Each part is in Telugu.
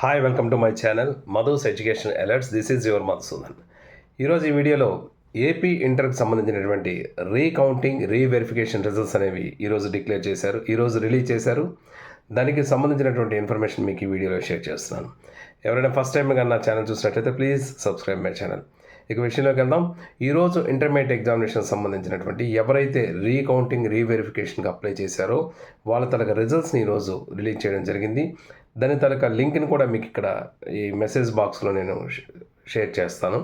Hi welcome to my channel Madhu's education alerts. This is your Madhusudan. ఈరోజు ఈ వీడియోలో ఏపీ ఇంటర్కి సంబంధించినటువంటి రీకౌంటింగ్ రీవెరిఫికేషన్ రిజల్ట్స్ అనేవి ఈరోజు డిక్లేర్ చేశారు, ఈరోజు రిలీజ్ చేశారు. దానికి సంబంధించినటువంటి ఇన్ఫర్మేషన్ మీకు ఈ వీడియోలో షేర్ చేస్తున్నాను. ఎవరైనా ఫస్ట్ టైం కానీ నా ఛానల్ చూసినట్లయితే ప్లీజ్ సబ్స్క్రైబ్ మై ఛానల్. ఇక విషయంలోకి వెళ్దాం. ఈరోజు ఇంటర్మీడియట్ ఎగ్జామినేషన్ సంబంధించినటువంటి ఎవరైతే రీకౌంటింగ్ రీవెరిఫికేషన్కి అప్లై చేశారో వాళ్ళ తలక రిజల్ట్స్ని ఈరోజు రిలీజ్ చేయడం జరిగింది. దాని తలక లింక్ని కూడా మీకు ఇక్కడ ఈ మెసేజ్ బాక్స్లో నేను షేర్ చేస్తాను.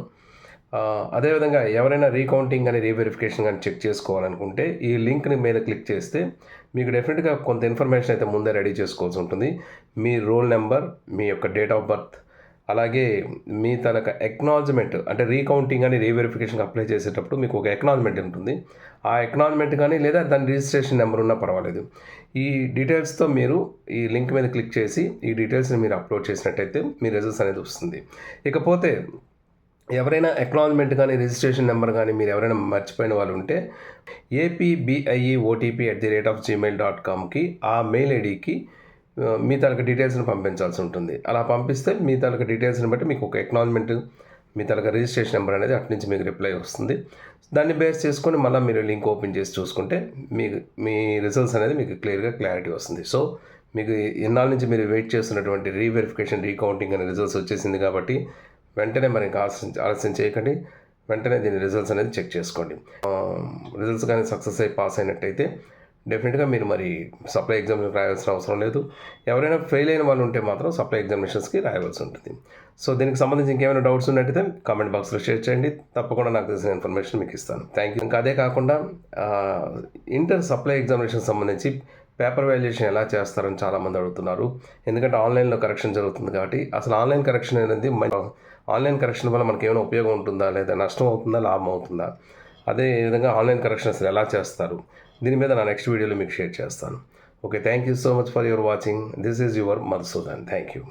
అదేవిధంగా ఎవరైనా రీకౌంటింగ్ కానీ రీవెరిఫికేషన్ కానీ చెక్ చేసుకోవాలనుకుంటే ఈ లింక్ని మీద క్లిక్ చేస్తే మీకు డెఫినెట్గా కొంత ఇన్ఫర్మేషన్ అయితే ముందే రెడీ చేసుకోవాల్సి ఉంటుంది. మీ రోల్ నెంబర్, మీ యొక్క డేట్ ఆఫ్ బర్త్, అలాగే మీ తనక ఎక్నాలజ్మెంట్, అంటే రీకౌంటింగ్ కానీ రీవెరిఫికేషన్కి అప్లై చేసేటప్పుడు మీకు ఒక ఎక్నాలజ్మెంట్ ఉంటుంది. ఆ ఎక్నాలజ్మెంట్ కానీ లేదా దాని రిజిస్ట్రేషన్ నెంబర్ ఉన్నా పర్వాలేదు. ఈ డీటెయిల్స్తో మీరు ఈ లింక్ మీద క్లిక్ చేసి ఈ డీటెయిల్స్ని మీరు అప్లోడ్ చేసినట్టయితే మీ రిజల్ట్స్ అనేది వస్తుంది. ఇకపోతే ఎవరైనా ఎక్నాలజ్మెంట్ కానీ రిజిస్ట్రేషన్ నెంబర్ కానీ మీరు ఎవరైనా మర్చిపోయిన వాళ్ళు ఉంటే apbieotp@gmail.comకి ఆ మెయిల్ ఐడికి మీ తాలూకా డీటెయిల్స్ని పంపించాల్సి ఉంటుంది. అలా పంపిస్తే మీ తాలూకా డీటెయిల్స్ని బట్టి మీకు ఒక ఎక్నాలజ్మెంట్, మీ తాలూకా రిజిస్ట్రేషన్ నెంబర్ అనేది అటు నుంచి మీకు రిప్లై వస్తుంది. దాన్ని బేస్ చేసుకొని మళ్ళీ మీరు లింక్ ఓపెన్ చేసి చూసుకుంటే మీకు మీ రిజల్ట్స్ అనేది మీకు క్లారిటీ వస్తుంది. సో మీకు ఇన్నాళ్ళ నుంచి మీరు వెయిట్ చేస్తున్నటువంటి రీవెరిఫికేషన్, రీకౌంటింగ్ అనే రిజల్ట్స్ వచ్చేసింది కాబట్టి వెంటనే మరి ఇంకా ఆలస్యం చేయకండి. వెంటనే దీని రిజల్ట్స్ అనేది చెక్ చేసుకోండి. రిజల్ట్స్ కానీ సక్సెస్ అయి పాస్ అయినట్టయితే డెఫినెట్గా మీరు మరి సప్లై ఎగ్జామినేషన్ రాయాల్సిన అవసరం లేదు. ఎవరైనా ఫెయిల్ అయిన వాళ్ళు ఉంటే మాత్రం సప్లై ఎగ్జామినేషన్స్కి రాయవలసి ఉంటుంది. సో దీనికి సంబంధించి ఇంకేమైనా డౌట్స్ ఉన్నట్టయితే కామెంట్ బాక్స్లో షేర్ చేయండి. తప్పకుండా నాకు తెలిసిన ఇన్ఫర్మేషన్ మీకు ఇస్తాను. Thank you. ఇంకా అదే కాకుండా ఇంటర్ సప్లై ఎగ్జామినేషన్ సంబంధించి పేపర్ వాల్యుయేషన్ ఎలా చేస్తారని చాలామంది అడుగుతున్నారు. ఎందుకంటే ఆన్లైన్లో కరెక్షన్ జరుగుతుంది కాబట్టి అసలు ఆన్లైన్ కరెక్షన్ అనేది ఆన్లైన్ కరెక్షన్ వల్ల మనకి ఏమైనా ఉపయోగం ఉంటుందా, లేదా నష్టం అవుతుందా, లాభం అవుతుందా, అదే విధంగా ఆన్లైన్ కరెక్షన్ అసలు ఎలా చేస్తారు, దీని మీద నా నెక్స్ట్ వీడియోలో మీకు షేర్ చేస్తాను. Okay, thank you so much for your watching. This is your Madhusudan. Thank you.